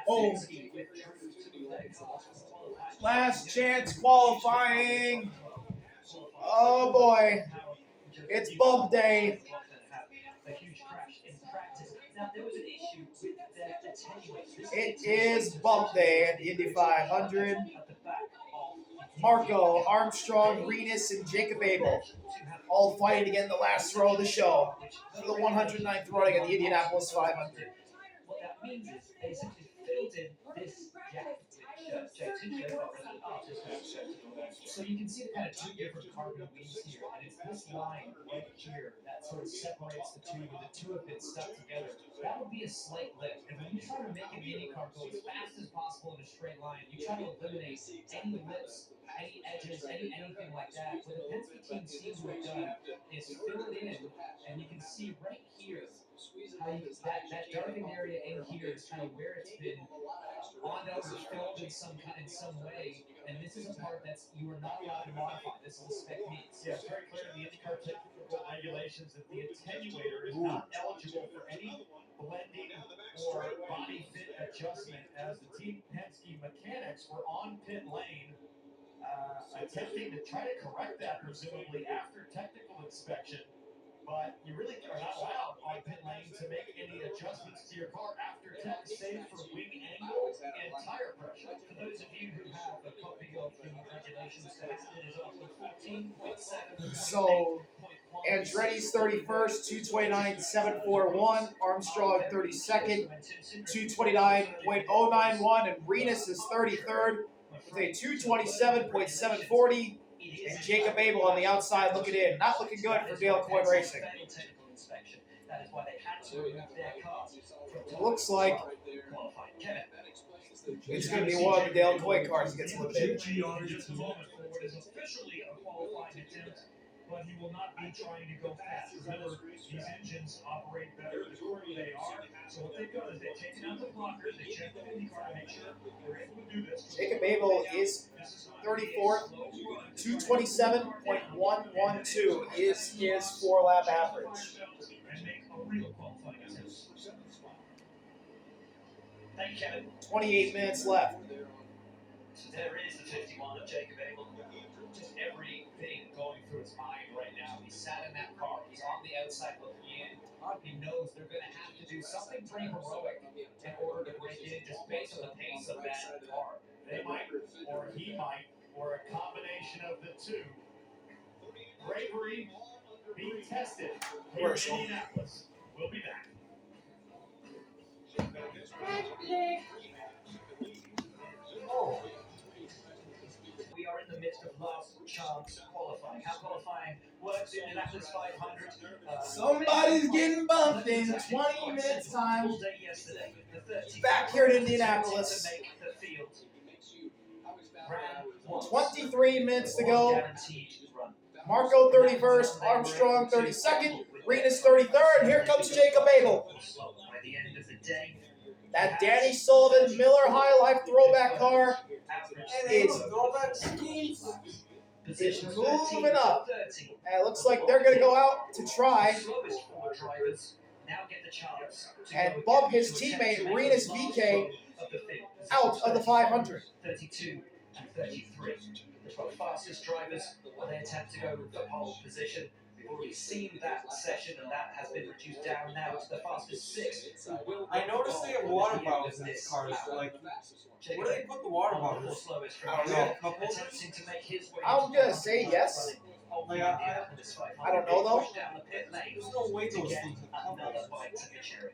Oh, last chance qualifying. Oh boy, it's bump day. It is bump day at the Indy 500. Marco, Armstrong, Renus, and Jacob Abel all fighting to get in the last row of the show for the 109th running of the Indianapolis 500. What that means is they essentially filled in this gap, which Jake so you can see the kind of two different carbon weaves here, and it's this line right here that sort of separates the two, and the two have been stuck together. That would be a slight lift, and when you try to make an IndyCar go as fast as possible in a straight line, you try to eliminate any lips, any edges, anything like that. What the Penske team seems to have done is fill it in, and you can see right here how that darkened area in here is kind of where it's been on over filled in some way, and this is a part that's you are not allowed to modify. This is a spec meets. Yeah, it's very clear in the IndyCar technical regulations that the attenuator is not eligible for any blending or body fit adjustment, as the Team Penske mechanics were on pit lane attempting to try to correct that, presumably after technical inspection. But you really are not allowed on pit lane to make any adjustments to your car after tech, save for wing angle and tire pressure. For those of you who have a copy of the regulations, the hazard is also 14.7. So Andretti's 31st, 229.741. Armstrong 32nd, 229.091. And Renus is 33rd with a 227.740. And Jacob Abel on the outside looking in. Not looking good for Dale Coyne Racing. It looks like it's going to be one of the Dale Coyne cars that gets eliminated. But he will not be trying to go fast. Remember, these engines operate better the quicker they are. So what they've done is they've taken out the blockers, they checked the IndyCar to make sure they're able to do this. Jacob Abel is 34th, 227.112 is his 4-lap average. And make a real qualifying attempt. Thank you, Kevin. 28 minutes left. So there is the 51 of Jacob Abel. Just everything going through his mind right now. He sat in that car. He's on the outside looking in. He knows they're going to have to do something pretty heroic in order to break in, just based on the pace of that car. They might, or he might, or a combination of the two. Bravery being tested here in Indianapolis. We'll be back. Oh. We are in the midst of last chance qualifying. How qualifying works in Indianapolis 500. Somebody's getting bumped in 20 minutes time. Back here in Indianapolis. 23 minutes to go. Marco 31st, Armstrong 32nd, Renus 33rd. Here comes Jacob Abel. By the end of the day, that Danny Sullivan Miller High Life throwback car is moving up. And it looks like they're going to go out to try and bump his teammate Renus VK out of the 500. 32 and 33. The 12 fastest drivers, they attempt to go for pole position. We've already seen that session, and that has been reduced down now to the fastest 6. I noticed they have water bottles in this car. Like, where do they put the water bottles? I don't know. Attempting to make his way. I'm going to say yes. Like, I don't know, though. There's no way those things are another bite to the cherry.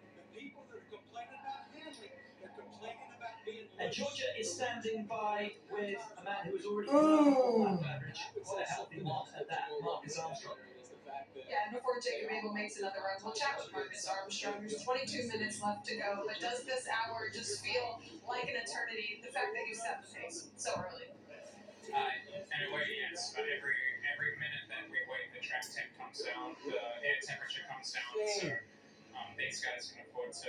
And Georgia is standing by with a man who has already average, quite a healthy one at that, Marcus Armstrong. Yeah, and before Jacob Abel makes another run, we'll chat with Marcus Armstrong. There's 22 minutes left to go, but does this hour just feel like an eternity, the fact that you set the pace so early? In a way, yes, but every minute that we wait, the track temp comes down, the air temperature comes down, so these guys can afford to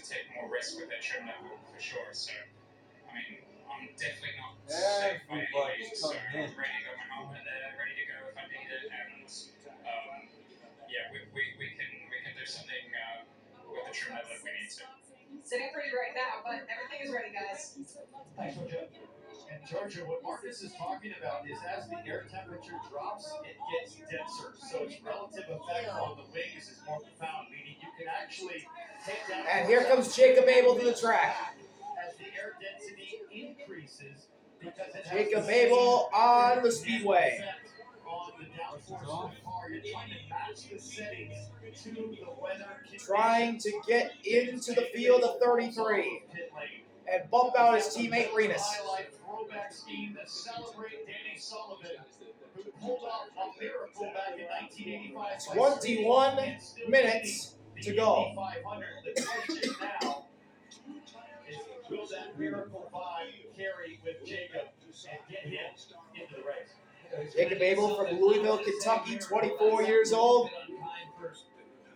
take more risk with their trim level for sure. So, I mean, I'm definitely not safe by any means. So I'm ready to go my helmet there, ready to go if I need it, and yeah, we can do something with the trim level if we need to. Sitting pretty right now, but everything is ready, guys. Thanks, Georgia. And Georgia, what Marcus is talking about is as the air temperature drops, it gets denser. So its relative effect on the wings is more profound, meaning you can actually take down. And here comes Jacob Abel to the track. As the air density increases, because it has Jacob the same Abel on the speedway. effect on the downforce of the car. You're trying to match the settings to the weather conditions. Trying to get into the field of 33 and bump out his teammate Renus. Highlight throwback scheme to celebrate Danny Sullivan, who pulled off a miracle back in 1985. 21 minutes to go. 500. The question now is, will that miracle vibe carry with Jacob and get him into the race? Jacob Abel from Louisville, Kentucky, 24 years old.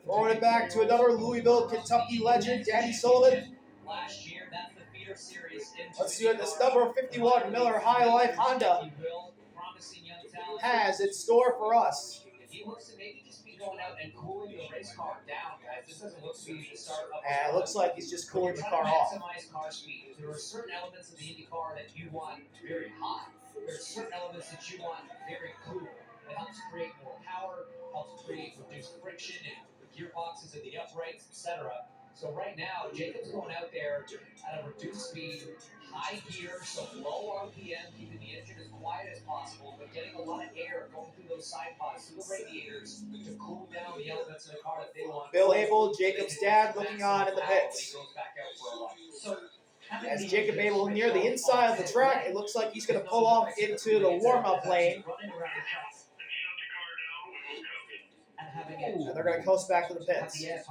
Throwing it back to another Louisville, Kentucky legend, Danny Sullivan. Last year, that's the feeder series. Let's see what this number 51 Miller High Life Honda has in store for us. He looks to maybe just be going out and cooling the race car down, guys. This doesn't look to be the start of And it looks like he's just cooling the car off. Maximize car speed. There are certain elements of the Indy car that you want very hot. There are certain elements that you want very cool. It helps create more power, helps create reduced friction in the gearboxes and the uprights, etc. So right now, Jacob's going out there at a reduced speed, high gear, so low RPM, keeping the engine as quiet as possible, but getting a lot of air going through those side pods, through the radiators, to cool down the elements of the car that they want. Bill Abel, Jacob's dad, looking on in the pits. As Jacob Abel near the inside of the track, it looks like he's going to pull off into the warm-up lane. And they're going to coast back to the pits. That's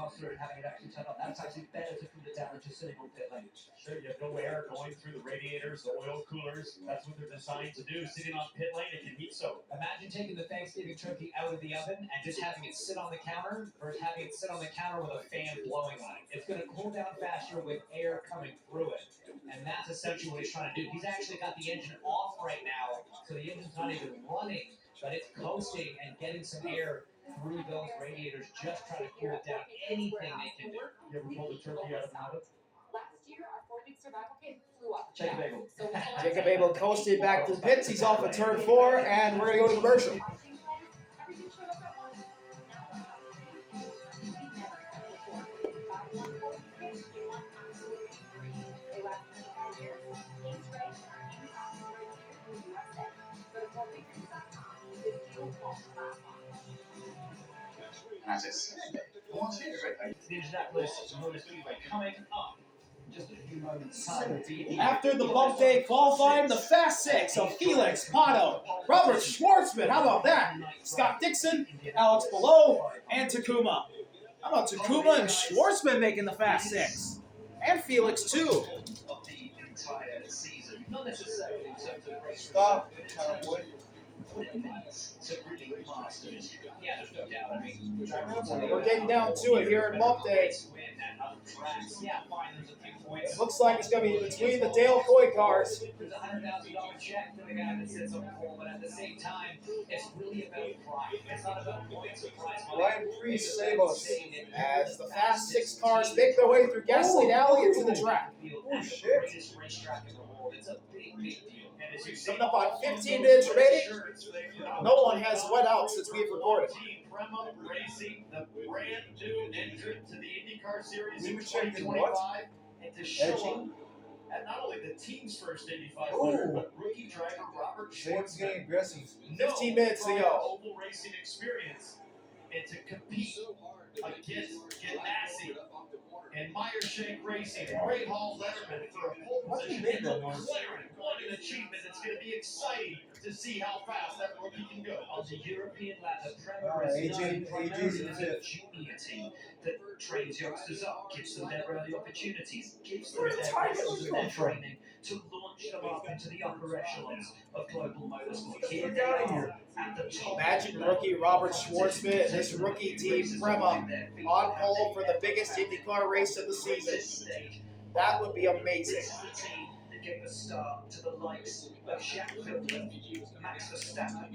actually better to cool it down than just sitting on pit lane. Sure, you have no air going through the radiators, the oil coolers. That's what they're designed to do. Sitting on pit lane, it can heat soak. Imagine taking the Thanksgiving turkey out of the oven and just having it sit on the counter versus having it sit on the counter with a fan blowing on it. It's going to cool down faster with air coming through it. And that's essentially what he's trying to do. He's actually got the engine off right now, so the engine's not even running, but it's coasting and getting some air through those radiators, just trying to cool it down. Anything they can do. You ever pulled a turkey out of an oven? Last year, our 4-week survival kit flew off. Jacob Abel. Jacob Abel coasted back to the pits. He's off at turn 4, and we're going to go to commercial. The Indianapolis Motor Speedway coming up in just a few moments' time. After the bump day qualifying, the Fast Six of Felix, Pato, Robert Schwartzman, how about that? Scott Dixon, Alex Below, and Takuma. How about Takuma and Schwartzman making the Fast Six? And Felix, too. Of the entire season, not necessarily in terms of race. Stop. To really master it. Yeah, there's no doubt. I mean, We're getting down to it here in bump day. Yeah, fine, there's a few points. It looks like it's going to be between the Dale Coy cars. There's a $100,000 check for the guy that sits on the pole, but at the same time, it's really about pride. It's not about points or prize money. Ryan Priest save us as the Fast Six cars make their way through Gasoline Alley into the track. Oh, shit. Racetrack in the world. It's a big, big deal. Coming up on 15 minutes remaining. No one has wet out since we've recorded. Team Prema Racing, the brand new entrant to the IndyCar Series in We checked in 2025, and to show at not only the team's first Indy 500, but rookie driver Robert Shane's getting Schwartzman. aggressive. 15 minutes to go. Oval racing experience, and to compete against Ganassi and Meyer-Shank Racing, Ray Hall Letterman for a pole position in McLaren. What an achievement. It's going to be exciting to see how fast that rookie can go. On the European ladder, Prema is known primarily as a junior team that trains youngsters up, gives them their early opportunities, gives them their lessons and their training to launch them up into the upper echelons of global motorsport. Here they are at the top. Imagine rookie Robert Schwartzman and this rookie team Prema on pole for the biggest IndyCar race of the season. That would be amazing. This is the team that gave a start to the likes of Jacques Villeneuve, Max Verstappen,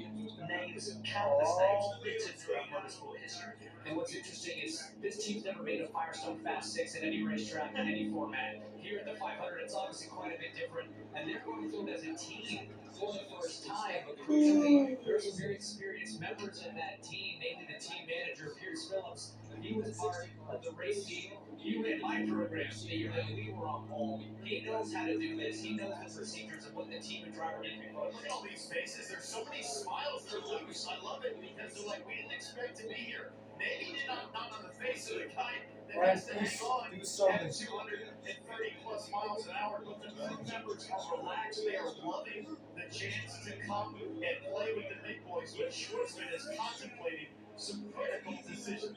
names, countless names littered throughout motorsport history. And what's interesting is this team's never made a Firestone Fast Six at any racetrack in any format. Here at the 500, it's obviously quite a bit different, and they're going through it as a team for the first time. But crucially, there are some very experienced members in that team, namely the team manager, Pierce Phillips. He was part of the race team. He ran my program the year that we were on pole. He knows how to do this. He knows the procedures of what the team and driver need to be focused. Look at all these faces. There's so many smiles to lose. I love it because they're like, we didn't expect to be here. Maybe not on the face of the guy that has to hang on Do something. at 230 plus miles an hour. But the crew members are relaxed. They are loving the chance to come and play with the big boys. But Schwartzman is contemplating some critical decisions.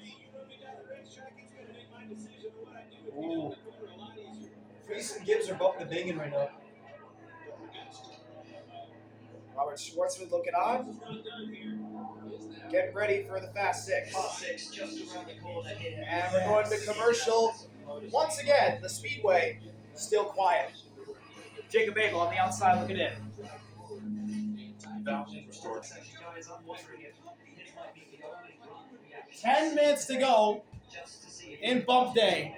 Ooh. Reese and Gibbs are bumping the banging right now. Robert Schwartzman looking on. Getting ready for the Fast Six. Fast Six just around the corner here. And we're going to commercial. Once again, the Speedway still quiet. Jacob Abel on the outside looking in. Guys, I'm wondering if this might be the only run we actually 10 minutes to go just to see in bump day.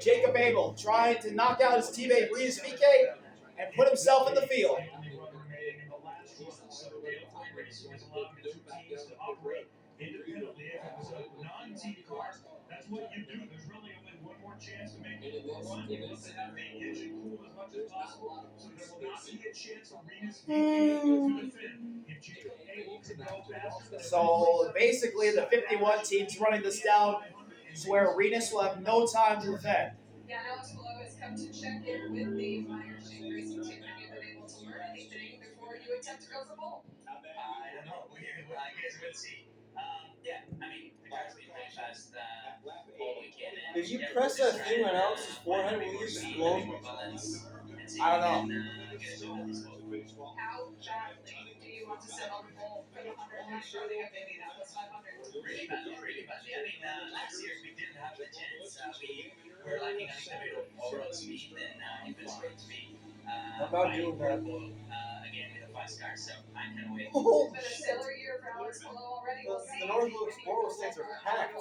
Jacob Abel trying to knock out his teammate Reese VK and put himself in the field. Independently, if it was a non-team car, that's what you do. There's really only one more chance to make it run. You want to have the engine cool as much as possible, so there will not be a chance for Remus to the fin. If Jacob Abel can go faster. So basically, the 51 team's running this down to where Renus will have no time to defend. Yeah, Alex Below has come to check in with the Fire Shake Racing team. Have you been able to learn anything before you attempt to go for pole? I don't know. I guess we'll see. Yeah, I mean, the car's been pretty fast all weekend. And If you press that thing on Alex's forehead, will you explode? I don't know. How badly do you want to set on the pole for the 100 lap running of Indianapolis 500? Really badly, really badly. I mean, last year we didn't have the chance. We were lacking a little bit of overall speed and inventory speed. I'm not doing that. Again, with a fast car, so I can't wait. Oh, It's been a stellar year for Alex Below already. We'll see. The Northwood Explorer stands are packed.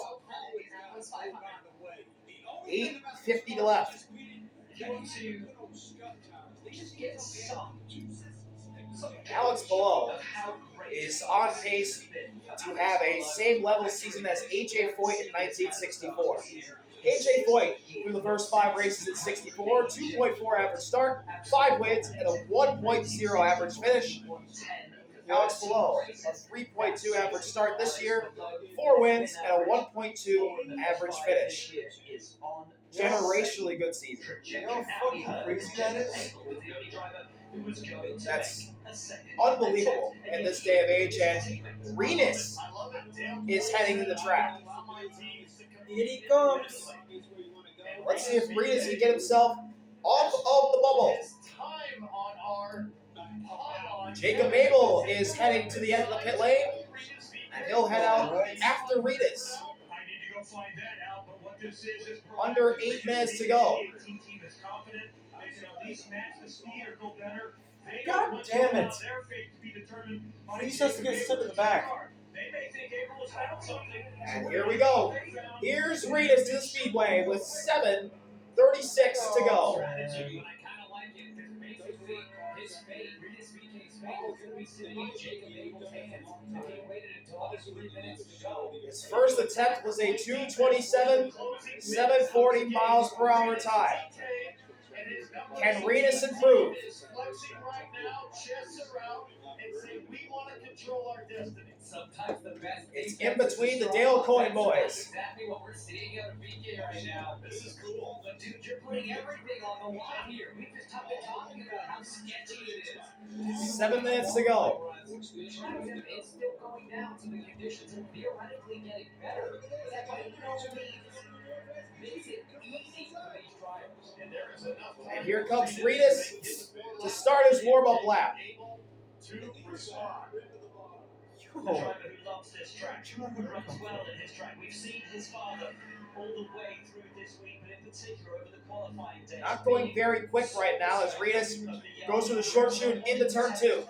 8:50 to left. If you want to just get some Alex Below of how great is on pace to have a same level season as A.J. Foyt in 1964. A.J. Foyt, through the first 5 races in 64, 2.4 average start, 5 wins, and a 1.0 average finish. Alex Below, a 3.2 average start this year, 4 wins, and a 1.2 average finish. Generationally good season. You know how fucking crazy that is? That's unbelievable in this day of age, and Renus is heading to the track. Here he comes. Let's see if Renus can get himself off of the bubble. Jacob Abel is heading to the end of the pit lane, and he'll head out after Renus. Under 8 minutes to go. God damn it. Reese has to get sent to the back. And here we go. Here's Renus to the speedway with 7:36 to go. His first attempt was a 2:27, 740 miles per hour time. Can Renus improve? Sometimes the best It's in between the Dale Coyne boys. Exactly what we're seeing out of VK right now. This is cool. But dude, you're putting everything on the line here. We've just been talking about how sketchy it is. 7 minutes to go. It's still going down, so the conditions are theoretically getting better. But that by no means makes it easy for these drivers. And here comes Renus to start his warm-up lap. The driver who loves this track, who runs well in his track. We've seen his father Not going very quick right now as Reedus goes through the short shoot into turn 2.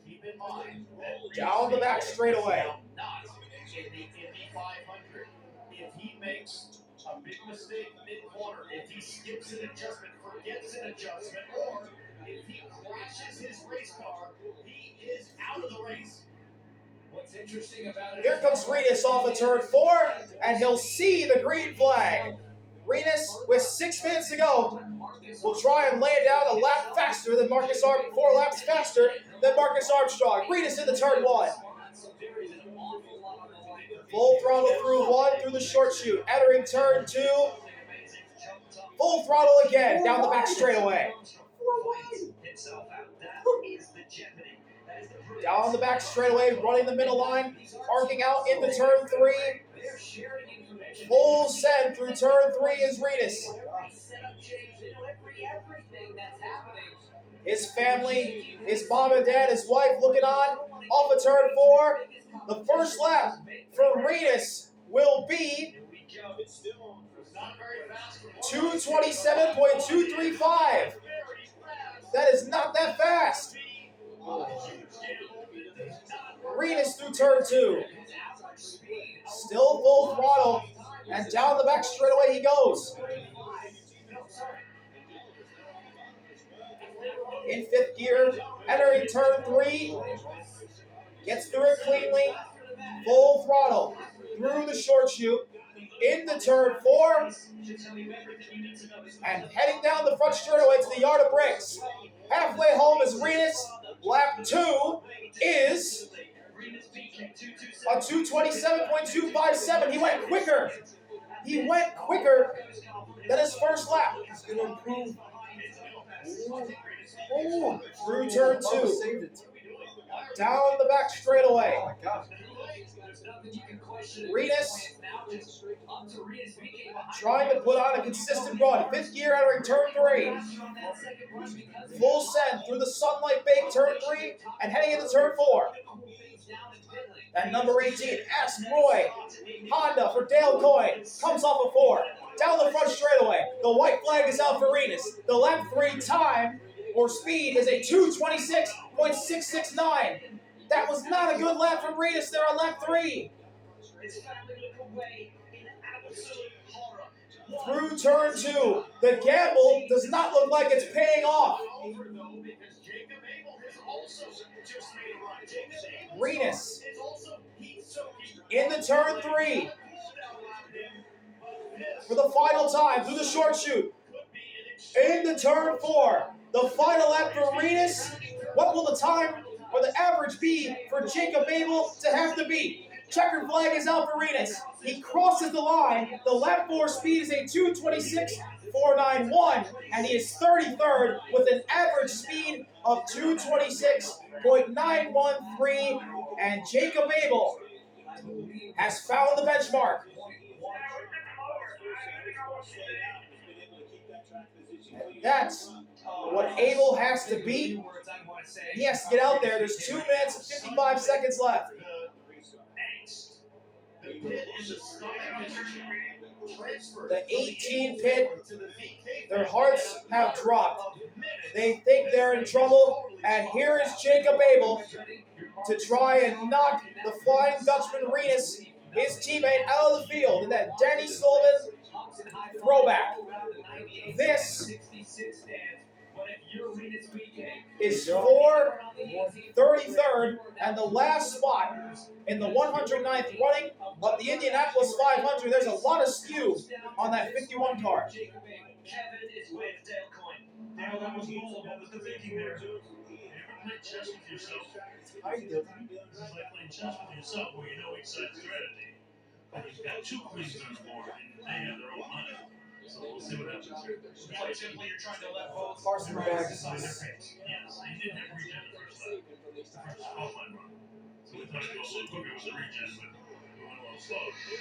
Keep in mind that Down the back straightaway. not in the Indy 500. If he makes a big mistake mid-corner, if he skips an adjustment, forgets an adjustment, or if he crashes his race car, he is out of the race. What's interesting about it? Here comes Reedus off of turn 4, and he'll see the green flag. Reedus, with 6 minutes to go, will try and lay it down a lap faster than Marcus Armstrong, 4 laps faster than Marcus Armstrong. Reedus into turn 1. Full throttle through 1 through the short shoot. Entering turn 2. Full throttle again down the back straightaway. Down the back straightaway, running the middle line, arcing out into turn 3. Full send through turn 3 is Reedus. His family, his mom and dad, his wife looking on. Off of turn 4. The first lap for Reedus will be 2:27.235. That is not that fast. Reedus through turn 2. Still full throttle, and down the back straightaway he goes. In 5th gear, entering turn 3. Gets through it cleanly. Full throttle through the short shoot. Into turn 4. And heading down the front straightaway to the yard of bricks. Halfway home is Reedus. Lap 2 is a 2:27.257. He went quicker. He went quicker than his first lap. He's going to improve. Ooh, through turn 2. Down the back straightaway. Oh my gosh. Reedus trying to put on a consistent run. 5th gear entering turn 3. Full send through the sunlight baked turn 3 and heading into turn 4. And number 18, Ask Roy, Honda for Dale Coyne, comes off of 4. Down the front straightaway. The white flag is out for Reedus. The lap 3 time or speed is a 2:26.669. That was not a good lap from Reedus there on lap 3. Through turn 2, the gamble does not look like it's paying off. Reedus into turn 3 for the final time through the short shoot. Into turn 4, the final lap for Reedus. What will the time or the average be for Jacob Abel to have to beat? Checker flag is out for Reedus. He crosses the line. The lap 4 speed is a 2:26.491, and he is 33rd with an average speed of 2:26.913. And Jacob Abel has found the benchmark. And that's what Abel has to beat. He has to get out there. There's 2 minutes and 55 seconds left. The 18 pit, their hearts have dropped. They think they're in trouble, and here is Jacob Abel to try and knock the Flying Dutchman Reedus, his teammate, out of the field in that Danny Sullivan throwback. This is for 33rd and the last spot in the 109th running of the Indianapolis 500. There's a lot of skew on that 51 car. Now that was cool. What was the thinking there? You ever play chess with yourself? I do. This is like playing chess with yourself, where you know each side's strategy. But you've got 2 queens on the board, and they have their own money. So we'll see what happens here. Quite simply, you're trying to let both Carson riders back. decide their fate. Yes, they didn't have regen the first lap. The first offline run. So we thought it'd go a little quicker with the regen, but we went a little slow. So,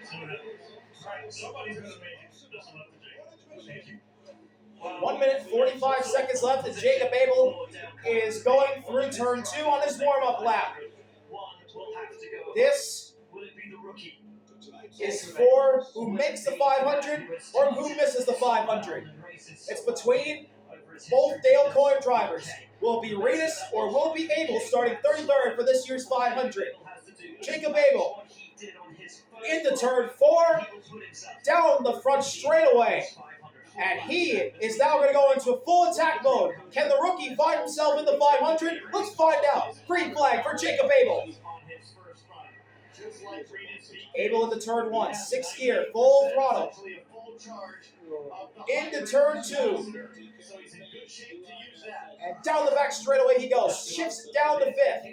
see what happens. Right, somebody's going to make it. That's enough to Jake. Thank you. 1 minute, 45 seconds left, and Jacob Abel is going through turn 2 on his warm-up lap. This Will it be the rookie? is for who makes the 500 or who misses the 500. It's between both Dale Coyne drivers. Will it be Renus or will it be Abel starting 33rd for this year's 500? Jacob Abel into turn 4, down the front straightaway. And he is now going to go into full attack mode. Can the rookie find himself in the 500? Let's find out. Green flag for Jacob Abel. Abel into turn 1, 6th gear, full throttle. Into turn 2. And down the back straightaway he goes. Shifts down to 5th.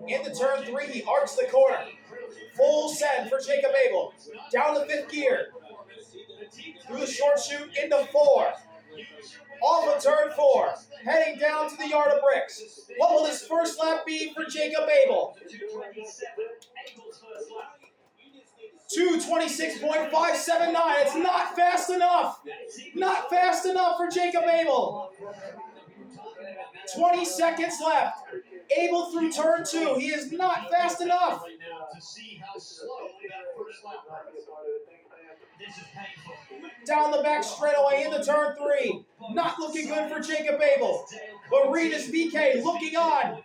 Into turn 3, he arcs the corner. Full send for Jacob Abel. Down to 5th gear. Through the short chute into 4. Off of turn 4. Heading down to the yard of bricks. What will his first lap be for Jacob Abel? 2:26.579. It's not fast enough. Not fast enough for Jacob Abel. 20 seconds left. Abel through turn 2. He is not fast enough. Down the back straightaway into turn 3. Not looking good for Jacob Abel. But Renus VK looking on.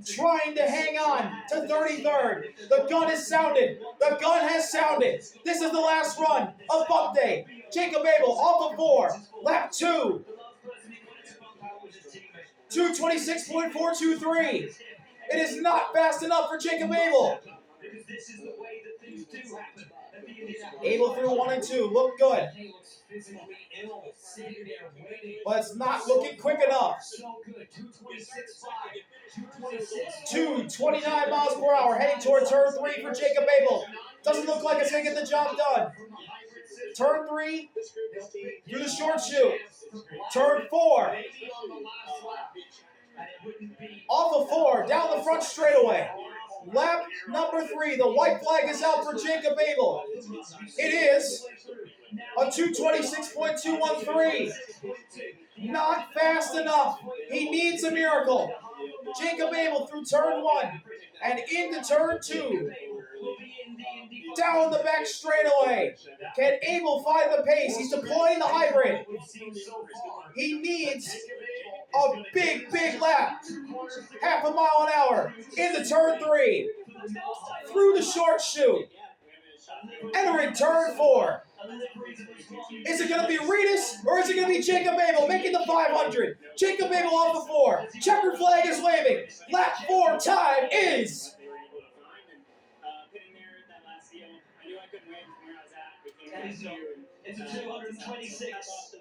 Trying to hang on to 33rd. The gun has sounded. The gun has sounded. This is the last run of Bump Day. Jacob Abel off of 4. Lap 2. 2:26.423. It is not fast enough for Jacob Abel. Abel through 1 and 2. Look good. But it's not looking quick enough. 229 miles per hour heading toward turn 3 for Jacob Abel. Doesn't look like it's going to get the job done. Turn 3 through the short chute. Turn 4. Off of 4, down the front straightaway. Lap number 3. The white flag is out for Jacob Abel. It is a 2:26.213. Not fast enough. He needs a miracle. Jacob Abel through turn 1 and into turn 2. Down the back straightaway. Can Abel find the pace? He's deploying the hybrid. He needs a big, big lap. Half a mile an hour into turn 3. Through the short chute. Entering turn 4. Is it going to be Renus or is it going to be Jacob Abel making the 500? Jacob Abel off the 4. Checker flag is waving. Lap 4 time is... It's a 226.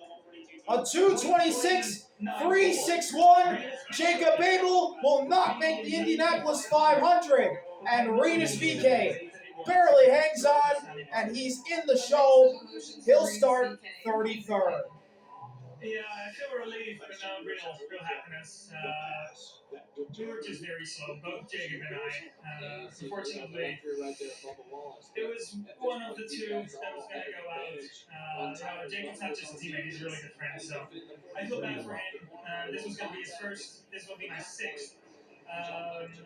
A 2:26.361. Jacob Abel will not make the Indianapolis 500. And Renus VK barely hangs on, and he's in the show. He'll start 33rd. Yeah, I feel relief, but no real happiness. We were just very slow, both Jacob and I. Unfortunately, it was one of the two that was going to go out. Jacob's not just a teammate, he's a really good friend, so I feel bad for him. This was going to be his first, this will be my 6th.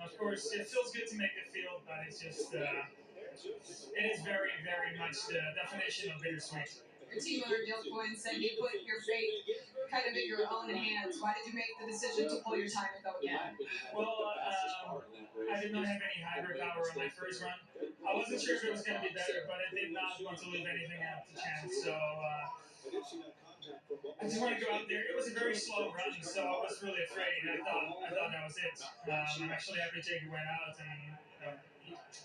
Of course, it feels good to make the field, but it's just, it is very, very much the definition of bittersweet. Your team owner, Dale Coyne, said you put your fate kind of in your own hands. Why did you make the decision to pull your time and go again? Well, I did not have any hybrid power on my first run. I wasn't sure if it was going to be better, but I did not want to leave anything out to chance. So I just wanted to go out there. It was a very slow run, so I was really afraid. I thought that was it. I'm actually happy Jacob went out and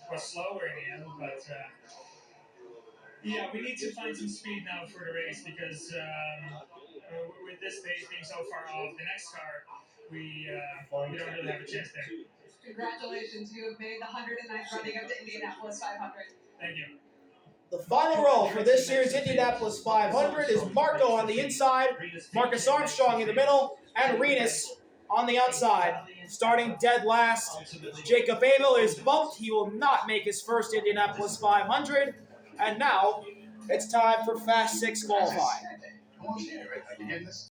was slower in the end, but. Yeah, we need to find some speed now for the race because with this pace being so far off the next car, we don't really have a chance there. Congratulations, you have made the 109th running of the Indianapolis 500. Thank you. The final row for this year's Indianapolis 500 is Marco on the inside, Marcus Armstrong in the middle, and Renus on the outside. Starting dead last, Jacob Abel is bumped. He will not make his first Indianapolis 500. And now, it's time for Fast 6 qualifying. Are you getting this?